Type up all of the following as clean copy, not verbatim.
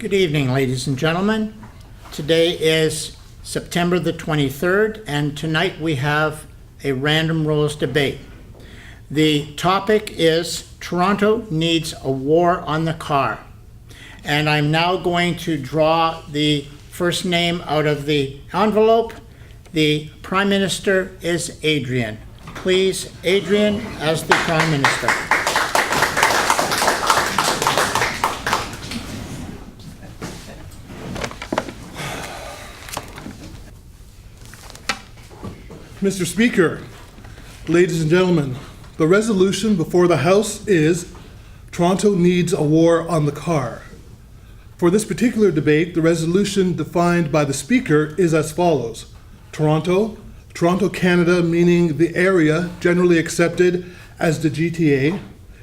Good evening, ladies and gentlemen. Today is September the 23rd, and tonight we have a random rules debate. The topic is Toronto needs a war on the car. And I'm now going to draw the first name out of the envelope. The Prime Minister is Adrian. Please, Adrian, as the Prime Minister. Mr. Speaker, ladies and gentlemen, the resolution before the House is Toronto needs a war on the car. For this particular debate, the resolution defined by the Speaker is as follows. Toronto, Canada, meaning the area generally accepted as the GTA,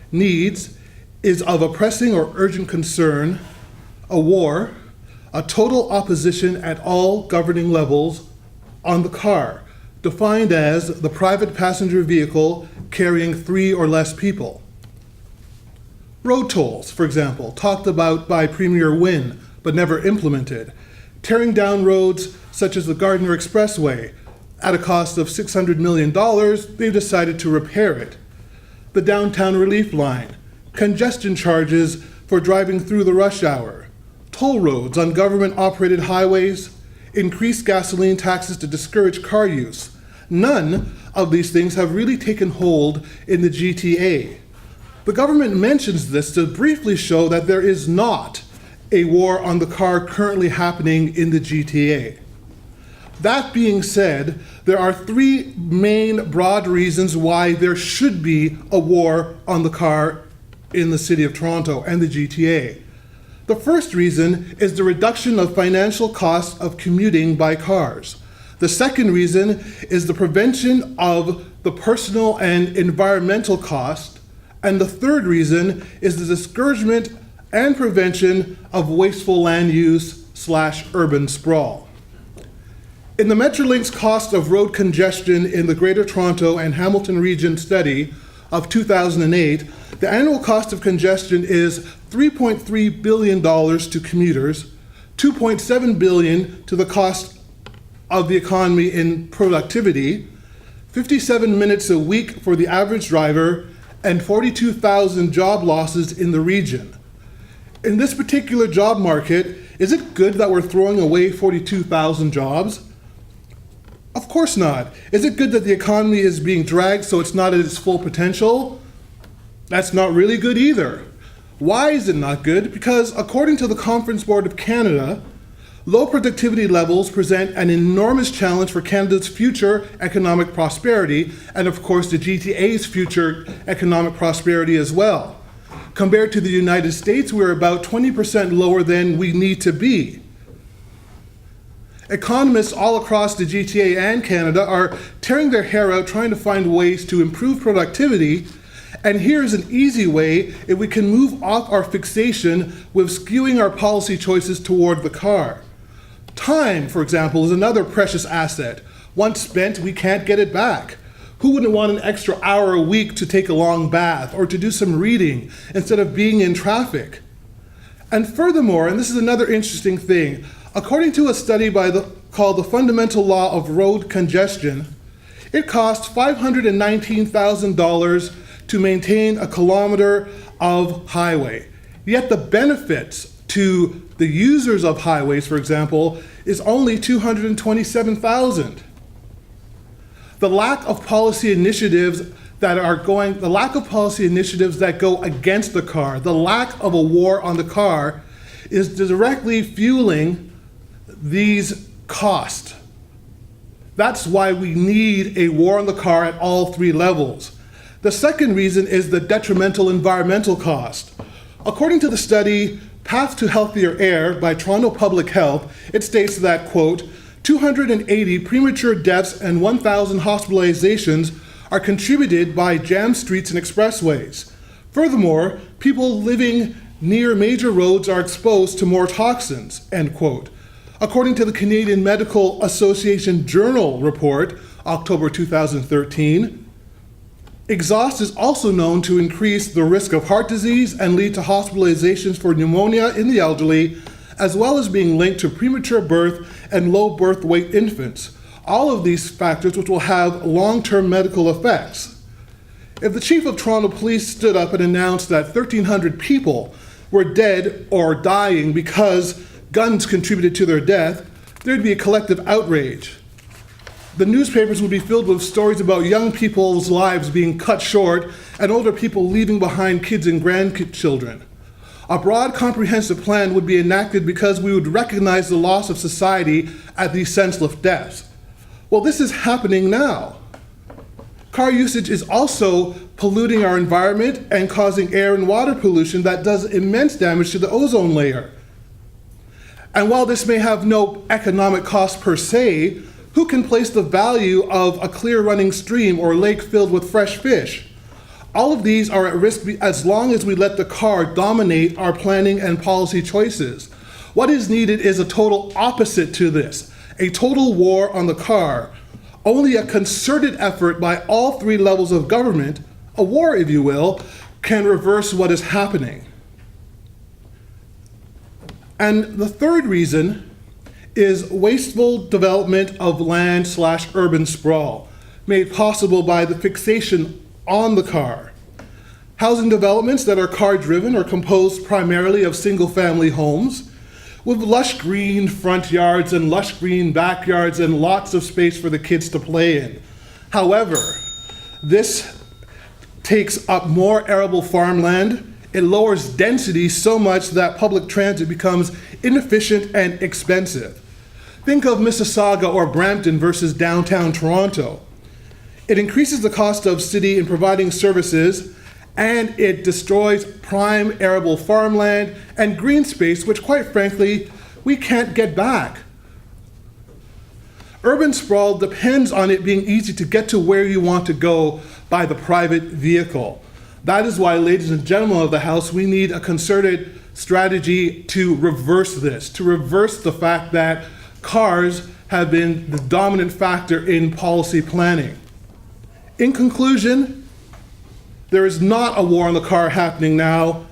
needs, is of a pressing or urgent concern, a war, a total opposition at all governing levels on the car, defined as the private passenger vehicle carrying 3 or less people. Road tolls, for example, talked about by Premier Wynne, but never implemented. Tearing down roads such as the Gardiner Expressway. At a cost of $600 million, they've decided to repair it. The Downtown Relief Line. Congestion charges for driving through the rush hour. Toll roads on government-operated highways. Increased gasoline taxes to discourage car use. None of these things have really taken hold in the GTA. The government mentions this to briefly show that there is not a war on the car currently happening in the GTA. That being said, there are 3 main broad reasons why there should be a war on the car in the City of Toronto and the GTA. The first reason is the reduction of financial costs of commuting by cars. The second reason is the prevention of the personal and environmental cost. And the third reason is the discouragement and prevention of wasteful land use / urban sprawl. In the Metrolinx cost of road congestion in the Greater Toronto and Hamilton Region study of 2008, the annual cost of congestion is $3.3 billion to commuters, $2.7 billion to the cost of the economy in productivity, 57 minutes a week for the average driver, and 42,000 job losses in the region. In this particular job market, is it good that we're throwing away 42,000 jobs? Of course not. Is it good that the economy is being dragged so it's not at its full potential? That's not really good either. Why is it not good? Because according to the Conference Board of Canada, low productivity levels present an enormous challenge for Canada's future economic prosperity, and of course the GTA's future economic prosperity as well. Compared to the United States, we're about 20% lower than we need to be. Economists all across the GTA and Canada are tearing their hair out trying to find ways to improve productivity. And here's an easy way if we can move off our fixation with skewing our policy choices toward the car. Time, for example, is another precious asset. Once spent, we can't get it back. Who wouldn't want an extra hour a week to take a long bath or to do some reading instead of being in traffic? And furthermore, and this is another interesting thing, according to a study called the Fundamental Law of Road Congestion, it costs $519,000 to maintain a kilometer of highway. Yet the benefits to the users of highways, for example, is only $227,000. The lack of policy initiatives that go against the car, the lack of a war on the car, is directly fueling these costs. That's why we need a war on the car at all 3 levels. The second reason is the detrimental environmental cost. According to the study Path to Healthier Air by Toronto Public Health, it states that, quote, 280 premature deaths and 1,000 hospitalizations are contributed by jammed streets and expressways. Furthermore, people living near major roads are exposed to more toxins, end quote. According to the Canadian Medical Association Journal report, October 2013, exhaust is also known to increase the risk of heart disease and lead to hospitalizations for pneumonia in the elderly as well as being linked to premature birth and low birth weight infants. All of these factors which will have long-term medical effects. If the chief of Toronto Police stood up and announced that 1,300 people were dead or dying because guns contributed to their death, there'd be a collective outrage. The newspapers would be filled with stories about young people's lives being cut short and older people leaving behind kids and grandchildren. A broad, comprehensive plan would be enacted because we would recognize the loss of society at these senseless deaths. Well, this is happening now. Car usage is also polluting our environment and causing air and water pollution that does immense damage to the ozone layer. And while this may have no economic cost per se, who can place the value of a clear running stream or lake filled with fresh fish? All of these are at risk as long as we let the car dominate our planning and policy choices. What is needed is a total opposite to this, a total war on the car. Only a concerted effort by all three levels of government, a war if you will, can reverse what is happening. And the third reason is wasteful development of land/urban sprawl, made possible by the fixation on the car. Housing developments that are car-driven are composed primarily of single-family homes with lush green front yards and lush green backyards and lots of space for the kids to play in. However, this takes up more arable farmland. It lowers density so much that public transit becomes inefficient and expensive. Think of Mississauga or Brampton versus downtown Toronto. It increases the cost of city in providing services, and it destroys prime arable farmland and green space, which quite frankly, we can't get back. Urban sprawl depends on it being easy to get to where you want to go by the private vehicle. That is why, ladies and gentlemen of the House, we need a concerted strategy to reverse this, to reverse the fact that cars have been the dominant factor in policy planning. In conclusion, there is not a war on the car happening now.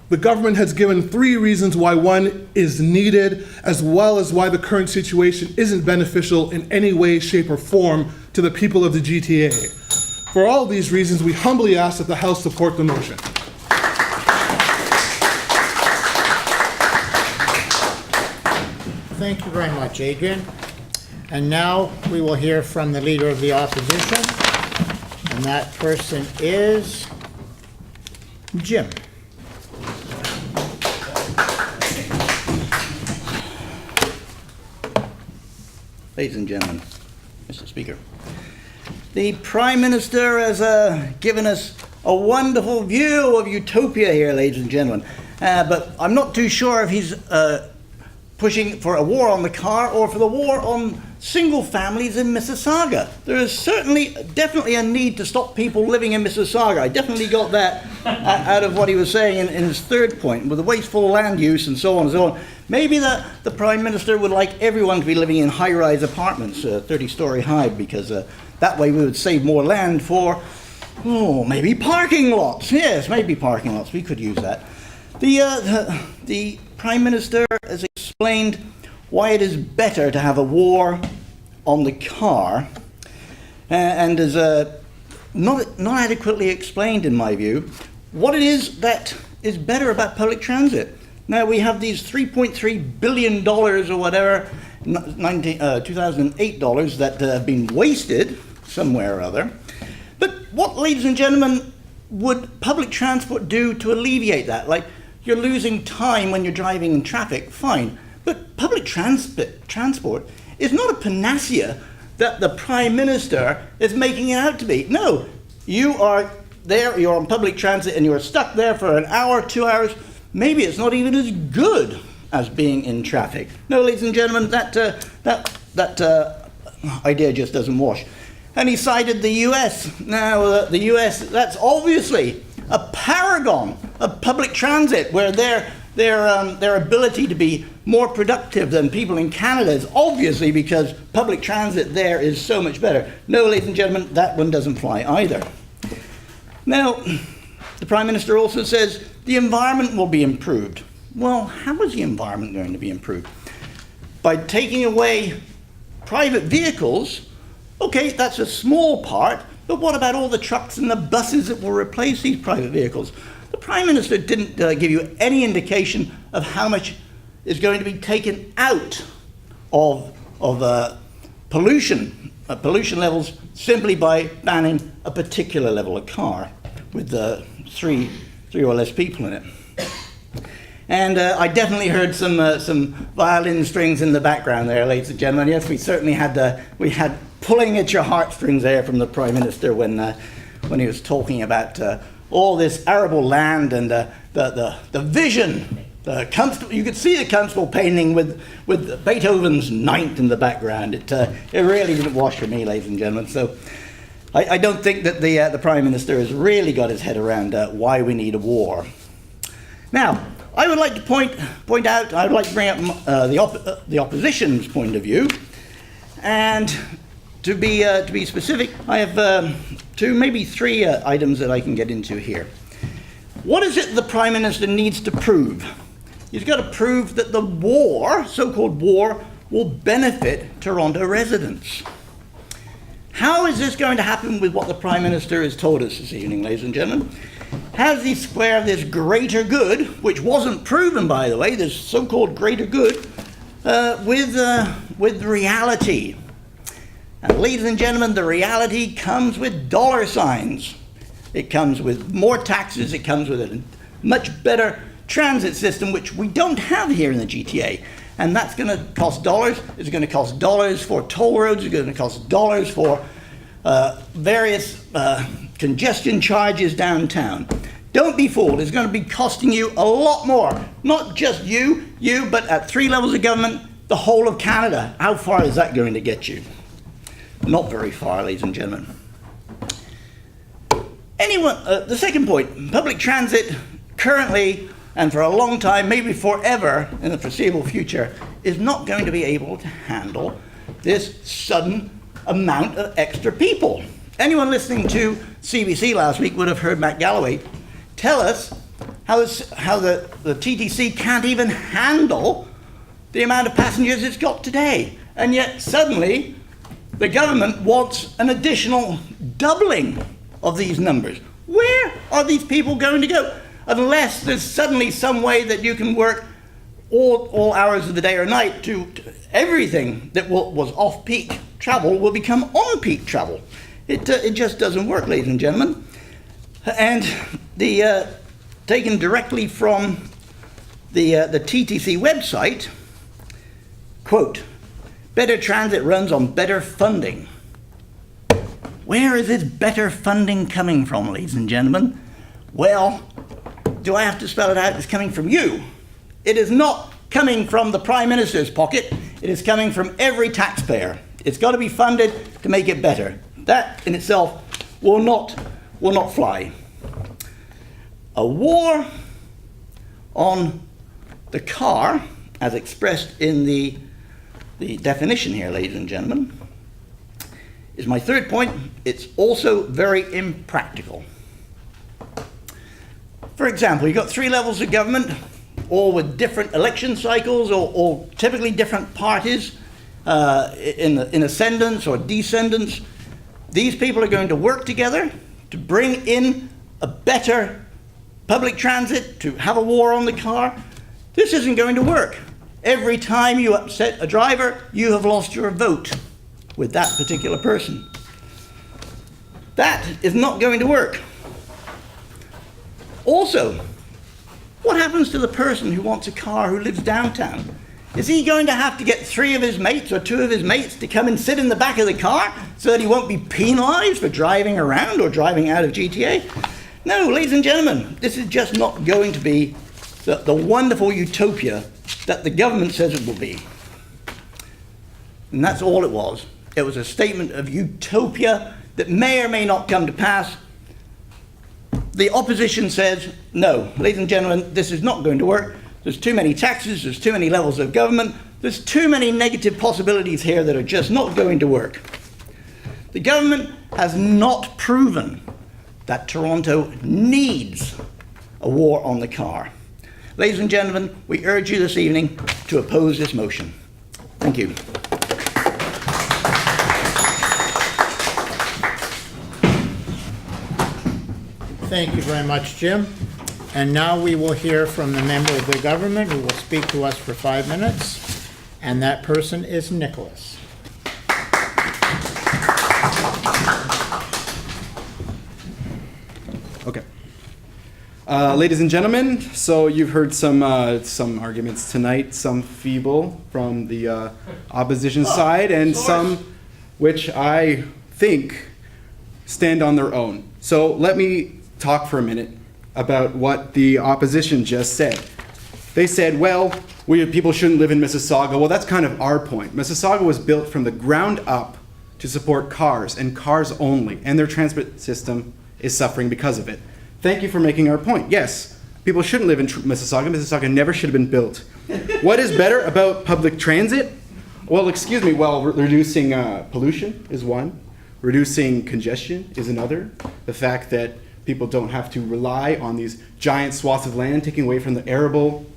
The government has given 3 reasons why one is needed, as well as why the current situation isn't beneficial in any way, shape, or form to the people of the GTA. For all these reasons, we humbly ask that the House support the motion. Thank you very much, Adrian. And now we will hear from the Leader of the Opposition, and that person is Jim. Ladies and gentlemen, Mr. Speaker, the Prime Minister has given us a wonderful view of utopia here, ladies and gentlemen, but I'm not too sure if he's pushing for a war on the car or for the war on single families in Mississauga. There is definitely a need to stop people living in Mississauga. I definitely got that out of what he was saying in his third point, with the wasteful land use and so on and so on. Maybe the Prime Minister would like everyone to be living in high-rise apartments, 30-story high, because that way we would save more land for, maybe parking lots. Yes, maybe parking lots. We could use that. The Prime Minister has explained why it is better to have a war on the car, and has not adequately explained, in my view, what it is that is better about public transit. Now, we have these $3.3 billion or whatever, 2008 dollars, that have been wasted somewhere or other. But what, ladies and gentlemen, would public transport do to alleviate that? Like, you're losing time when you're driving in traffic, fine. But public transport is not a panacea that the Prime Minister is making it out to be. No, you are there, you're on public transit and you're stuck there for an hour, 2 hours. Maybe it's not even as good as being in traffic. No, ladies and gentlemen, that idea just doesn't wash. And he cited the US. Now, the US, that's obviously a paragon of public transit, where their ability to be more productive than people in Canada is obviously because public transit there is so much better. No, ladies and gentlemen, that one doesn't fly either. Now, the Prime Minister also says the environment will be improved. Well, how is the environment going to be improved? By taking away private vehicles? Okay, that's a small part, but what about all the trucks and the buses that will replace these private vehicles? The Prime Minister didn't give you any indication of how much is going to be taken out of pollution levels simply by banning a particular level of car with three or less people in it. And I definitely heard some violin strings in the background there, ladies and gentlemen. Yes, we certainly had pulling at your heartstrings there from the Prime Minister when he was talking about all this arable land and the vision. You could see the Constable painting with Beethoven's Ninth in the background. It really didn't wash for me, ladies and gentlemen. So I don't think that the Prime Minister has really got his head around why we need a war. Now, I would like to point out, I would like to bring up the opposition's point of view. And to be specific, I have two, maybe three items that I can get into here. What is it the Prime Minister needs to prove? He's got to prove that the war, so-called war, will benefit Toronto residents. How is this going to happen with what the Prime Minister has told us this evening, ladies and gentlemen? Has he squared this greater good, which wasn't proven, by the way, this so-called greater good, with reality? And ladies and gentlemen, the reality comes with dollar signs. It comes with more taxes. It comes with a much better transit system, which we don't have here in the GTA. And that's going to cost dollars. It's going to cost dollars for toll roads. It's going to cost dollars for various congestion charges downtown. Don't be fooled. It's going to be costing you a lot more. Not just you, but at 3 levels of government, the whole of Canada. How far is that going to get you? Not very far, ladies and gentlemen. The second point, public transit currently, and for a long time, maybe forever in the foreseeable future, is not going to be able to handle this sudden amount of extra people. Anyone listening to CBC last week would have heard Matt Galloway tell us how the TTC can't even handle the amount of passengers it's got today. And yet suddenly the government wants an additional doubling of these numbers. Where are these people going to go? Unless there's suddenly some way that you can work all hours of the day or night to everything that was off-peak travel will become on-peak travel. It just doesn't work, ladies and gentlemen. And taken directly from the TTC website, quote, "Better transit runs on better funding." Where is this better funding coming from, ladies and gentlemen? Well, do I have to spell it out? It's coming from you. It is not coming from the Prime Minister's pocket. It is coming from every taxpayer. It's got to be funded to make it better. That in itself will not fly. A war on the car, as expressed in the definition here, ladies and gentlemen, is my third point. It's also very impractical. For example, you've got 3 levels of government, all with different election cycles, or typically different parties in ascendance or descendance. These people are going to work together to bring in a better public transit, to have a war on the car. This isn't going to work. Every time you upset a driver, you have lost your vote with that particular person. That is not going to work. Also, what happens to the person who wants a car who lives downtown? Is he going to have to get 3 of his mates or 2 of his mates to come and sit in the back of the car so that he won't be penalized for driving around or driving out of GTA? No, ladies and gentlemen, this is just not going to be the wonderful utopia that the government says it will be. And that's all it was. It was a statement of utopia that may or may not come to pass. The opposition says, no, ladies and gentlemen, this is not going to work. There's too many taxes, there's too many levels of government, there's too many negative possibilities here that are just not going to work. The government has not proven that Toronto needs a war on the car. Ladies and gentlemen, we urge you this evening to oppose this motion. Thank you. Thank you very much, Jim. And now we will hear from the member of the government who will speak to us for 5 minutes, and that person is Nicholas. Okay. Ladies and gentlemen, so you've heard some arguments tonight, some feeble from the opposition side, and some which I think stand on their own. So let me talk for a minute about what the opposition just said. They said, well, people shouldn't live in Mississauga. Well, that's kind of our point. Mississauga was built from the ground up to support cars, and cars only, and their transport system is suffering because of it. Thank you for making our point. Yes, people shouldn't live in Mississauga. Mississauga never should have been built. What is better about public transit? Well, excuse me, reducing pollution is one. Reducing congestion is another. The fact that people don't have to rely on these giant swaths of land taking away from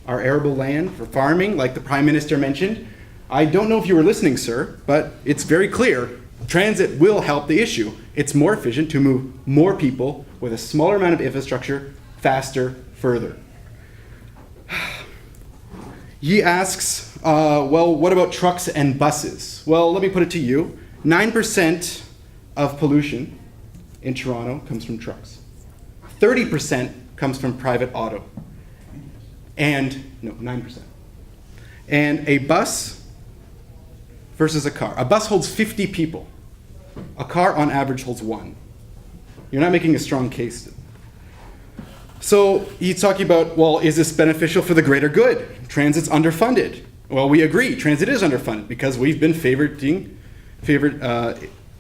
our arable land for farming, like the Prime Minister mentioned. I don't know if you were listening, sir, but it's very clear. Transit will help the issue. It's more efficient to move more people with a smaller amount of infrastructure, faster, further. He asks, well, what about trucks and buses? Well, let me put it to you. 9% of pollution in Toronto comes from trucks. 30% comes from private auto. 9%. And a bus versus a car. A bus holds 50 people. A car on average holds 1. You're not making a strong case. So he's talking about, well, is this beneficial for the greater good? Transit's underfunded. Well, we agree, transit is underfunded because we've been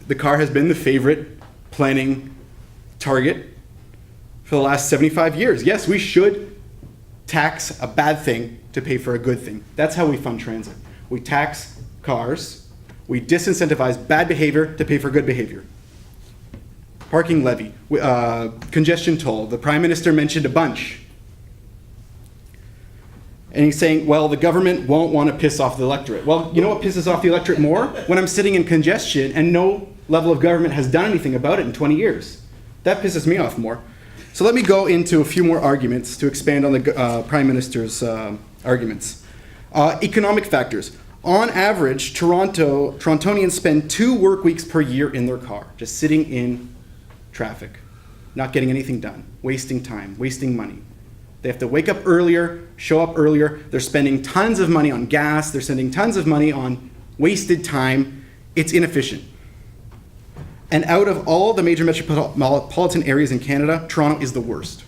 the car has been the favorite planning target for the last 75 years. Yes, we should tax a bad thing to pay for a good thing. That's how we fund transit. We tax cars, we disincentivize bad behavior to pay for good behavior. Parking levy, congestion toll, the Prime Minister mentioned a bunch. And he's saying, well, the government won't want to piss off the electorate. Well, you know what pisses off the electorate more? When I'm sitting in congestion and no level of government has done anything about it in 20 years. That pisses me off more. So let me go into a few more arguments to expand on the Prime Minister's arguments. Economic factors. On average, Torontonians spend 2 work weeks per year in their car, just sitting in traffic, not getting anything done, wasting time, wasting money. They have to wake up earlier, show up earlier. They're spending tons of money on gas. They're spending tons of money on wasted time. It's inefficient. And out of all the major metropolitan areas in Canada, Toronto is the worst.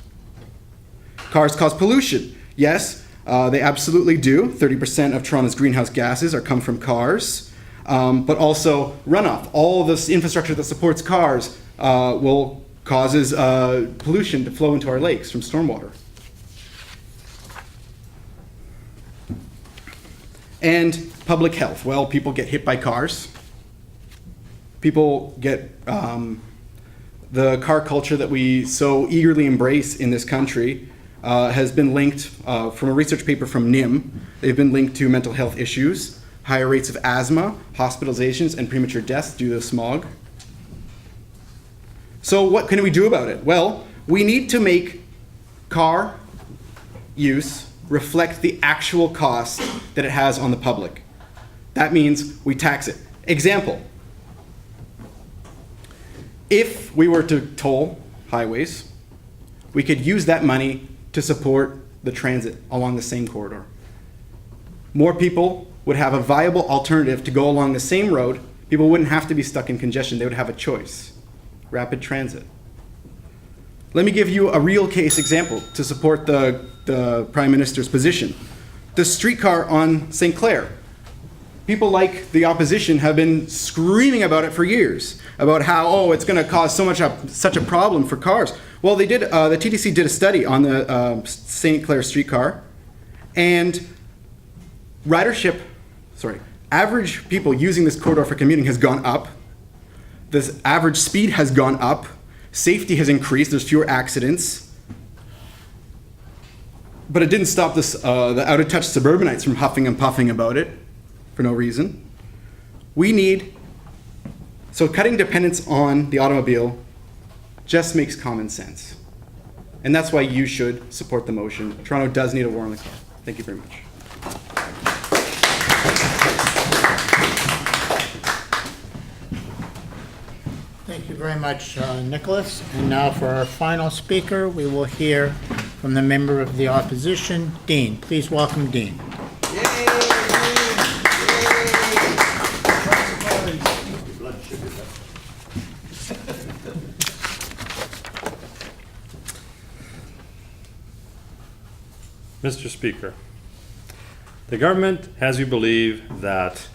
Cars cause pollution. Yes, they absolutely do. 30% of Toronto's greenhouse gases come from cars, but also runoff. All this infrastructure that supports cars causes pollution to flow into our lakes from stormwater. And public health. Well, people get hit by cars. People get the car culture that we so eagerly embrace in this country has been linked from a research paper from NIM. They've been linked to mental health issues, higher rates of asthma, hospitalizations, and premature deaths due to smog. So what can we do about it? Well, we need to make car use reflect the actual cost that it has on the public. That means we tax it. Example, if we were to toll highways, we could use that money to support the transit along the same corridor. More people would have a viable alternative to go along the same road. People wouldn't have to be stuck in congestion. They would have a choice. Rapid transit. Let me give you a real case example to support the Prime Minister's position. The streetcar on St. Clair. People like the opposition have been screaming about it for years, about how, it's going to cause such a problem for cars. Well, the TTC did a study on the St. Clair streetcar, and average people using this corridor for commuting has gone up. The average speed has gone up. Safety has increased. There's fewer accidents. But it didn't stop the out-of-touch suburbanites from huffing and puffing about it for no reason. So cutting dependence on the automobile just makes common sense. And that's why you should support the motion. Toronto does need a war on the car. Thank you very much. Thank you very much, Nicholas. And now for our final speaker, we will hear from the member of the opposition, Dean. Please welcome Dean. Mr. Speaker, the government has you believe that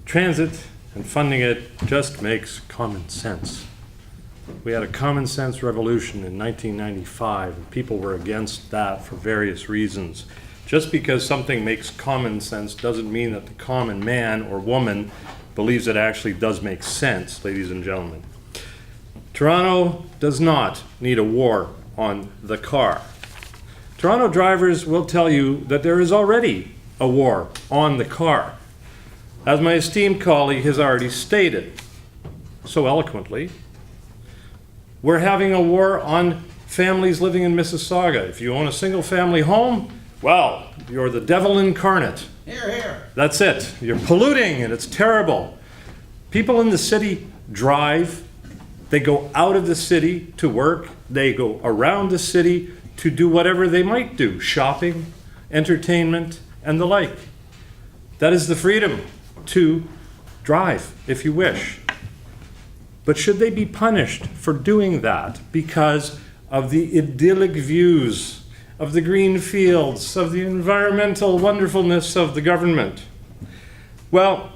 transit and funding it just makes common sense. We had a common sense revolution in 1995, and people were against that for various reasons. Just because something makes common sense doesn't mean that the common man or woman believes it actually does make sense, ladies and gentlemen. Toronto does not need a war on the car. Toronto drivers will tell you that there is already a war on the car. As my esteemed colleague has already stated so eloquently, we're having a war on families living in Mississauga. If you own a single family home, well, you're the devil incarnate. Here, here. That's it. You're polluting and it's terrible. People in the city drive. They go out of the city to work. They go around the city to do whatever they might do, shopping, entertainment, and the like. That is the freedom to drive, if you wish. But should they be punished for doing that because of the idyllic views of the green fields, of the environmental wonderfulness of the government? Well,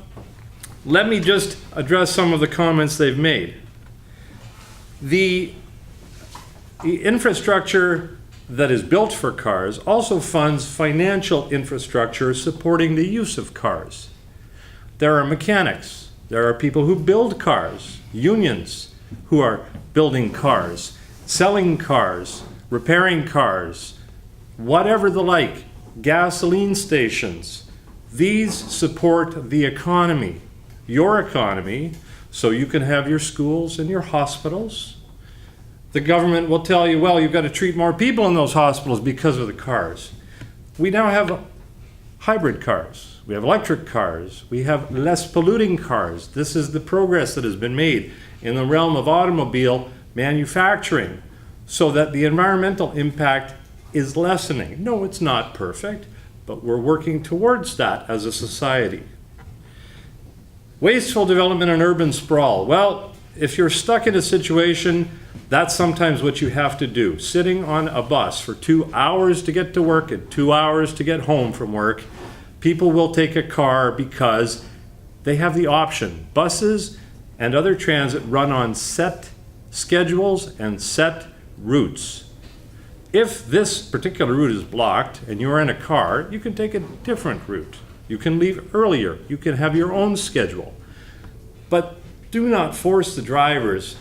let me just address some of the comments they've made. The infrastructure that is built for cars also funds financial infrastructure supporting the use of cars. There are mechanics, there are people who build cars, unions who are building cars, selling cars, repairing cars, whatever the like, gasoline stations. These support the economy, your economy, so you can have your schools and your hospitals. The government will tell you, well, you've got to treat more people in those hospitals because of the cars. We now have hybrid cars. We have electric cars. We have less polluting cars. This is the progress that has been made in the realm of automobile manufacturing so that the environmental impact is lessening. No, it's not perfect, but we're working towards that as a society. Wasteful development and urban sprawl. Well, if you're stuck in a situation, that's sometimes what you have to do. Sitting on a bus for 2 hours to get to work and 2 hours to get home from work, people will take a car because they have the option. Buses and other transit run on set schedules and set routes. If this particular route is blocked and you're in a car, you can take a different route. You can leave earlier. You can have your own schedule. But do not force the drivers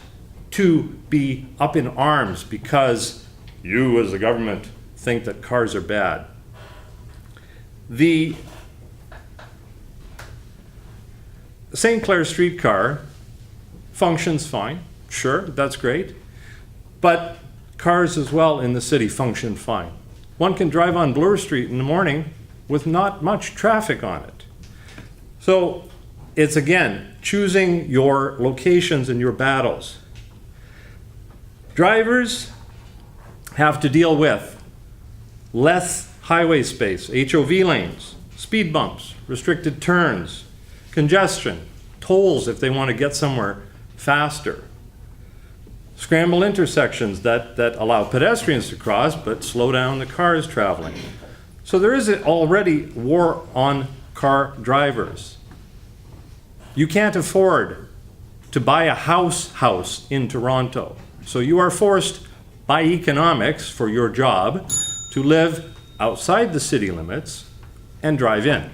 to be up in arms because you as the government think that cars are bad. The St. Clair streetcar functions fine. Sure, that's great. But cars as well in the city function fine. One can drive on Bloor Street in the morning with not much traffic on it. So it's, again, choosing your locations and your battles. Drivers have to deal with less highway space, HOV lanes, speed bumps, restricted turns, congestion, tolls if they want to get somewhere faster, scramble intersections that allow pedestrians to cross but slow down the cars traveling. So there is already war on car drivers. You can't afford to buy a house in Toronto. So you are forced by economics for your job to live outside the city limits and drive in.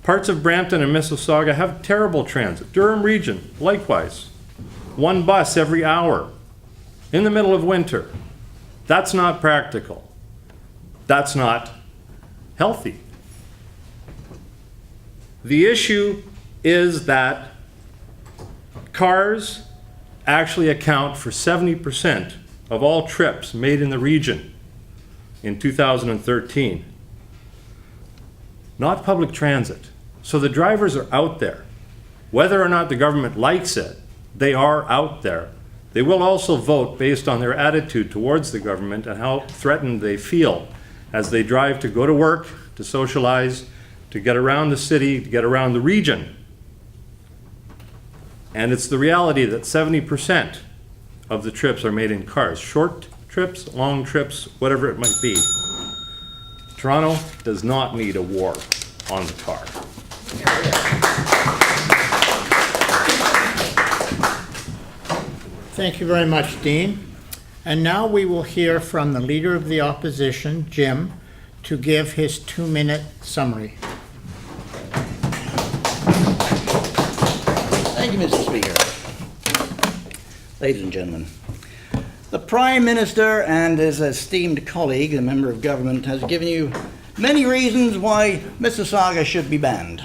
Parts of Brampton and Mississauga have terrible transit. Durham region, likewise. One bus every hour in the middle of winter. That's not practical. That's not healthy. The issue is that cars actually account for 70% of all trips made in the region in 2013. Not public transit. So the drivers are out there. Whether or not the government likes it, they are out there. They will also vote based on their attitude towards the government and how threatened they feel as they drive to go to work, to socialize, to get around the city, to get around the region. And it's the reality that 70% of the trips are made in cars. Short trips, long trips, whatever it might be. Toronto does not need a war on the car. Thank you very much, Dean. And now we will hear from the Leader of the Opposition, Jim, to give his 2-minute summary. Thank you, Mr. Speaker. Ladies and gentlemen, the Prime Minister and his esteemed colleague, a member of government, has given you many reasons why Mississauga should be banned.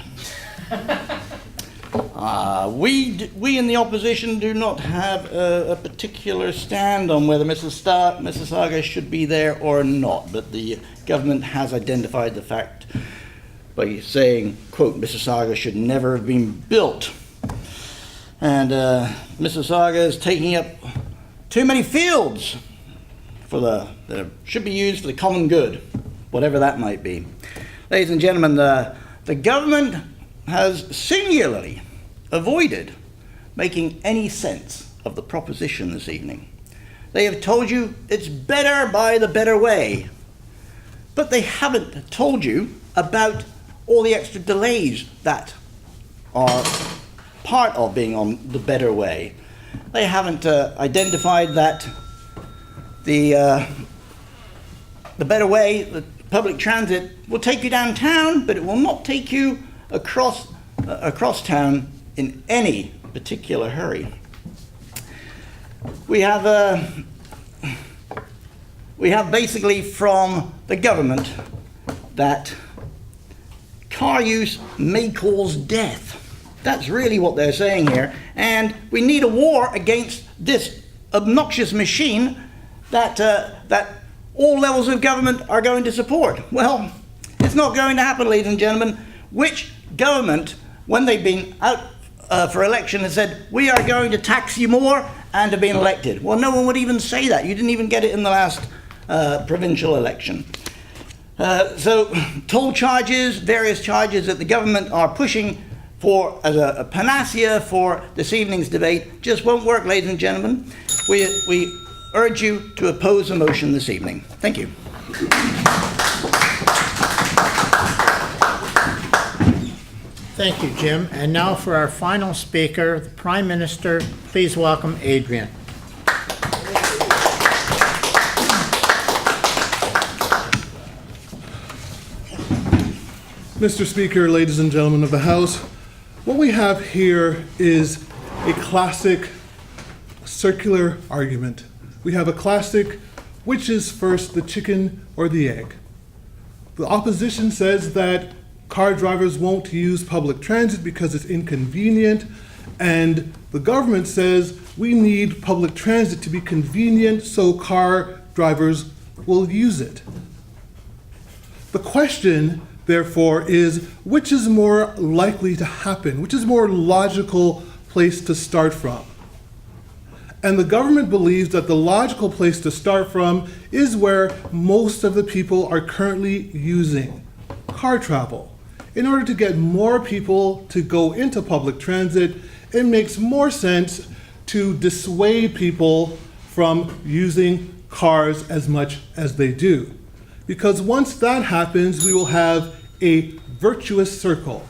We in the opposition do not have a particular stand on whether Mississauga should be there or not, but the government has identified the fact by saying, quote, Mississauga should never have been built. And Mississauga is taking up too many fields that should be used for the common good, whatever that might be. Ladies and gentlemen, the government has singularly avoided making any sense of the proposition this evening. They have told you it's better by the better way, but they haven't told you about all the extra delays that are part of being on the better way. They haven't identified that the better way, the public transit, will take you downtown, but it will not take you across town in any particular hurry. We have basically from the government that car use may cause death. That's really what they're saying here. And we need a war against this obnoxious machine that all levels of government are going to support. Well, it's not going to happen, ladies and gentlemen. Which government, when they've been out for election, has said, we are going to tax you more, and have been elected? Well, no one would even say that. You didn't even get it in the last provincial election. So toll charges, various charges that the government are pushing for as a panacea for this evening's debate just won't work, ladies and gentlemen. We urge you to oppose the motion this evening. Thank you. Thank you, Jim. And now for our final speaker, the Prime Minister. Please welcome Adrian. Mr. Speaker, ladies and gentlemen of the House, what we have here is a classic circular argument. We have a classic, which is first, the chicken or the egg? The opposition says that car drivers won't use public transit because it's inconvenient, and the government says we need public transit to be convenient so car drivers will use it. The question, therefore, is which is more likely to happen? Which is more logical place to start from? And the government believes that the logical place to start from is where most of the people are currently using car travel. In order to get more people to go into public transit, it makes more sense to dissuade people from using cars as much as they do. Because once that happens, we will have a virtuous circle.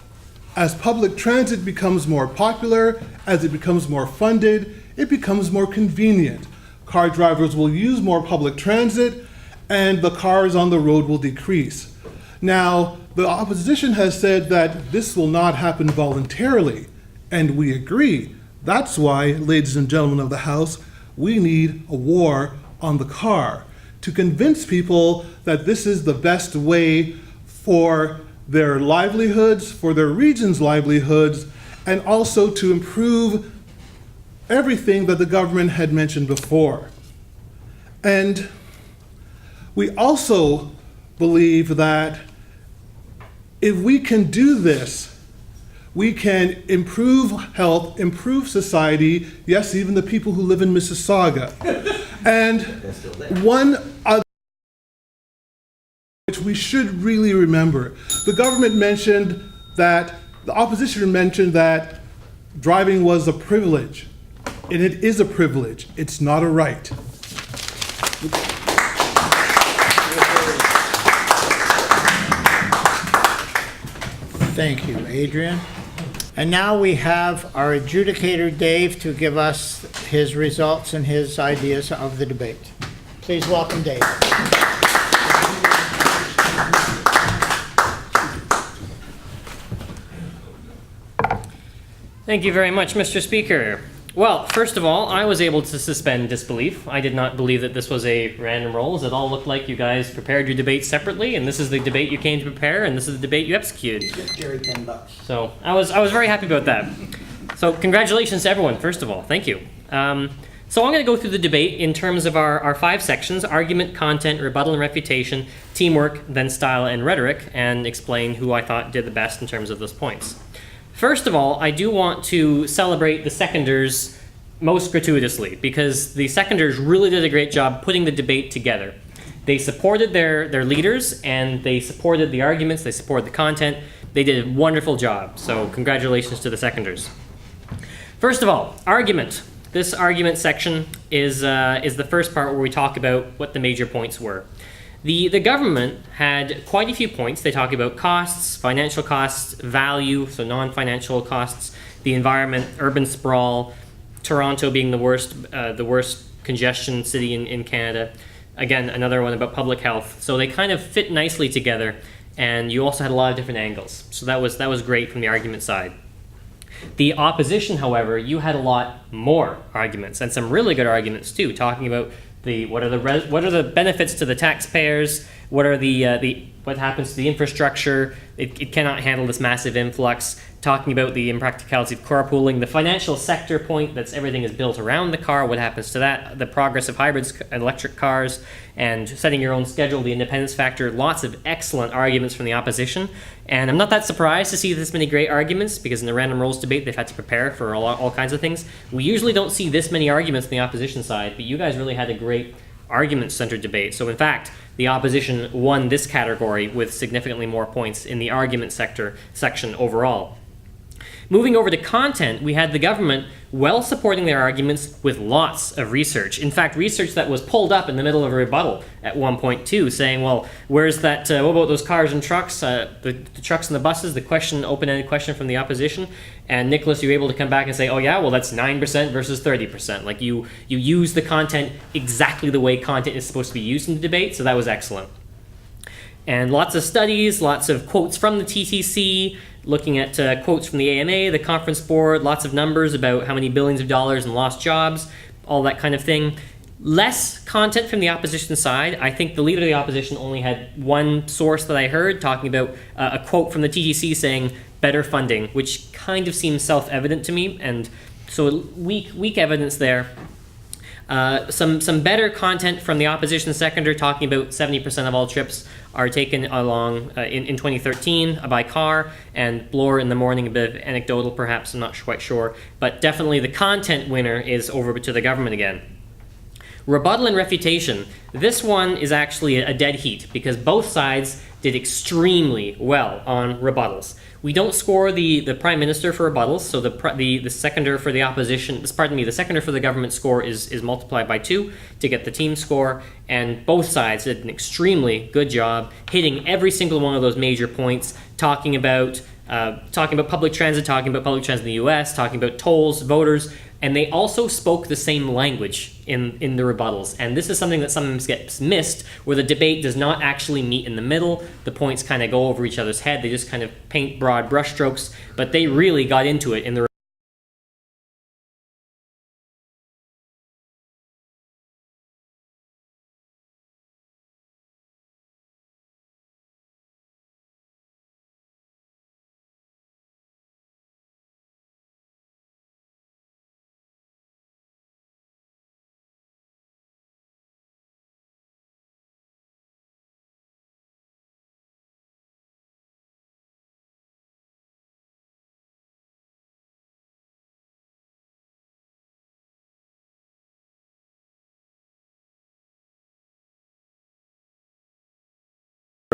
As public transit becomes more popular, as it becomes more funded, it becomes more convenient. Car drivers will use more public transit, and the cars on the road will decrease. Now, the opposition has said that this will not happen voluntarily, and we agree. That's why, ladies and gentlemen of the House, we need a war on the car to convince people that this is the best way for their livelihoods, for their region's livelihoods, and also to improve everything that the government had mentioned before. And we also believe that if we can do this, we can improve health, improve society, yes, even the people who live in Mississauga. And one other which we should really remember, the government mentioned that, the opposition mentioned that driving was a privilege. And it is a privilege, it's not a right. Thank you, Adrian. And now we have our adjudicator, Dave, to give us his results and his ideas of the debate. Please welcome Dave. Thank you very much, Mr. Speaker. Well, first of all, I was able to suspend disbelief. I did not believe that this was a random roll. It all looked like you guys prepared your debate separately, and this is the debate you came to prepare, and this is the debate you executed. Jerry, $10. So I was very happy about that. So congratulations to everyone, first of all. Thank you. So I'm going to go through the debate in terms of our 5 sections: argument, content, rebuttal and refutation, teamwork, then style and rhetoric, and explain who I thought did the best in terms of those points. First of all, I do want to celebrate the seconders most gratuitously, because the seconders really did a great job putting the debate together. They supported their leaders, and they supported the arguments, they supported the content. They did a wonderful job, so congratulations to the seconders. First of all, argument. This argument section is the first part where we talk about what the major points were. The government had quite a few points. They talk about costs, financial costs, value, so non-financial costs, the environment, urban sprawl, Toronto being the worst congestion city in Canada. Again, another one about public health. So they kind of fit nicely together, and you also had a lot of different angles. So that was great from the argument side. The opposition, however, you had a lot more arguments, and some really good arguments too, talking about what are the benefits to the taxpayers, what happens to the infrastructure, it cannot handle this massive influx, talking about the impracticality of carpooling, the financial sector point, that's everything is built around the car, what happens to that, the progress of hybrids and electric cars, and setting your own schedule, the independence factor. Lots of excellent arguments from the opposition, and I'm not that surprised to see this many great arguments, because in the random rolls debate they've had to prepare for all kinds of things. We usually don't see this many arguments on the opposition side, but you guys really had a great argument-centered debate. So in fact, the opposition won this category with significantly more points in the argument section overall. Moving over to content, we had the government well supporting their arguments with lots of research. In fact, research that was pulled up in the middle of a rebuttal at one point too, saying, well, where's that, what about those cars and trucks, the trucks and the buses, the open-ended question from the opposition? And Nicholas, you were able to come back and say, oh yeah, well that's 9% versus 30%. Like you use the content exactly the way content is supposed to be used in the debate, so that was excellent. And lots of studies, lots of quotes from the TTC, looking at quotes from the AMA, the conference board, lots of numbers about how many billions of dollars in lost jobs, all that kind of thing. Less content from the opposition side. I think the leader of the opposition only had one source that I heard talking about a quote from the TTC saying better funding, which kind of seems self-evident to me, and so weak evidence there. Some better content from the opposition seconder talking about 70% of all trips are taken along in 2013 by car, and Bloor in the morning, a bit of anecdotal perhaps, I'm not quite sure, but definitely the content winner is over to the government again. Rebuttal and refutation. This one is actually a dead heat because both sides did extremely well on rebuttals. We don't score the Prime Minister for rebuttals, so the seconder for the opposition, the seconder for the government score is multiplied by 2 to get the team score, and both sides did an extremely good job hitting every single one of those major points, talking about public transit, in the US, talking about tolls, voters, and they also spoke the same language in the rebuttals. And this is something that sometimes gets missed, where the debate does not actually meet in the middle. The points kind of go over each other's head. They just kind of paint broad brushstrokes, but they really got into it in the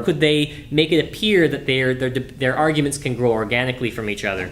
Could they make it appear that their arguments can grow organically from each other?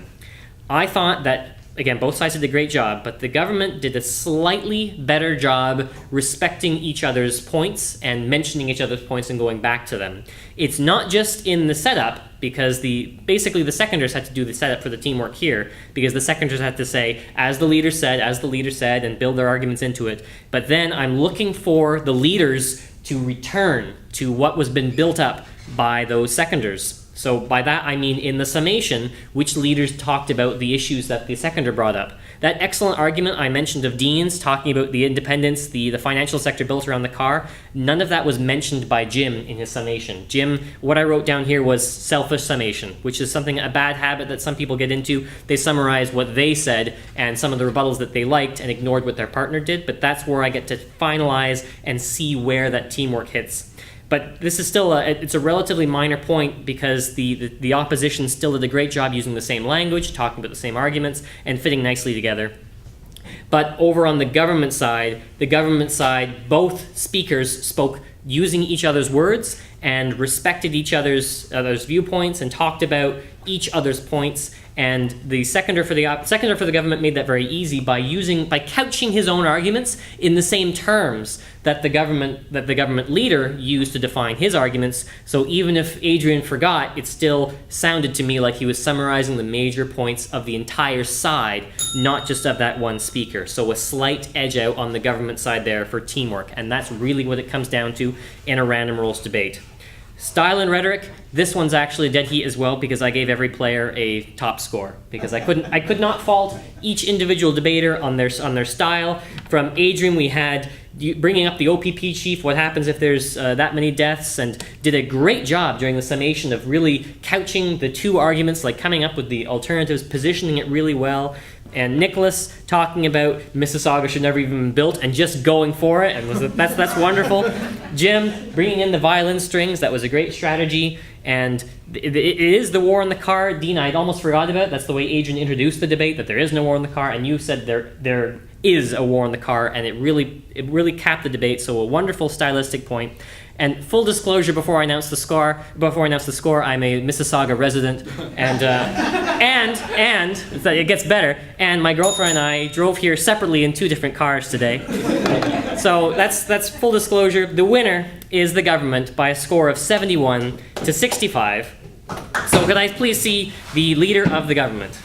I thought that, again, both sides did a great job, but the government did a slightly better job respecting each other's points and mentioning each other's points and going back to them. It's not just in the setup, because basically the seconders had to do the setup for the teamwork here, because the seconders had to say, as the leader said, and build their arguments into it. But then I'm looking for the leaders to return to what was been built up by those seconders. So by that I mean in the summation, which leaders talked about the issues that the seconder brought up. That excellent argument I mentioned of Dean's talking about the independence, the financial sector built around the car, none of that was mentioned by Jim in his summation. Jim, what I wrote down here was selfish summation, which is a bad habit that some people get into. They summarize what they said and some of the rebuttals that they liked and ignored what their partner did, but that's where I get to finalize and see where that teamwork hits. But this is still it's a relatively minor point, because the opposition still did a great job using the same language, talking about the same arguments, and fitting nicely together. But over on the government side, both speakers spoke using each other's words and respected each other's viewpoints and talked about each other's points. And the seconder for the government made that very easy by couching his own arguments in the same terms that the government leader used to define his arguments. So even if Adrian forgot, it still sounded to me like he was summarizing the major points of the entire side, not just of that one speaker. So a slight edge out on the government side there for teamwork, and that's really what it comes down to in a random rules debate. Style and rhetoric, this one's actually dead heat as well, because I gave every player a top score, because I could not fault each individual debater on their style. From Adrian, we had bringing up the OPP chief, what happens if there's that many deaths, and did a great job during the summation of really couching the two arguments, like coming up with the alternatives, positioning it really well. And Nicholas talking about Mississauga should never even been built and just going for it, and that's wonderful. Jim bringing in the violin strings, that was a great strategy. And it is the war on the car. Dean, I'd almost forgot about it. That's the way Adrian introduced the debate, that there is no war on the car, and you said there is a war on the car, and it really capped the debate. So a wonderful stylistic point. And full disclosure, before I announce the score, I'm a Mississauga resident, and it gets better. And my girlfriend and I drove here separately in 2 different cars today. So that's full disclosure. The winner is the government by a score of 71 to 65. So could I please see the leader of the government?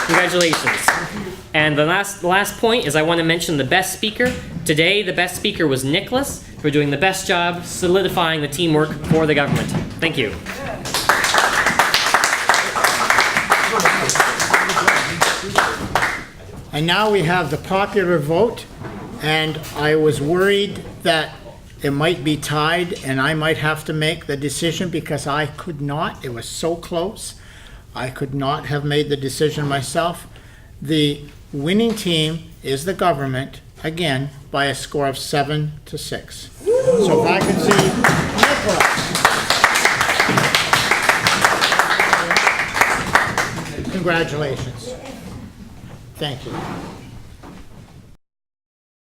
Congratulations. And the last point is I want to mention the best speaker. Today, the best speaker was Nicholas for doing the best job solidifying the teamwork for the government. Thank you. And now we have the popular vote, and I was worried that it might be tied and I might have to make the decision, because I could not. It was so close. I could not have made the decision myself. The winning team is the government, again, by a score of 7 to 6. So if I could see Nicholas. Congratulations. Thank you.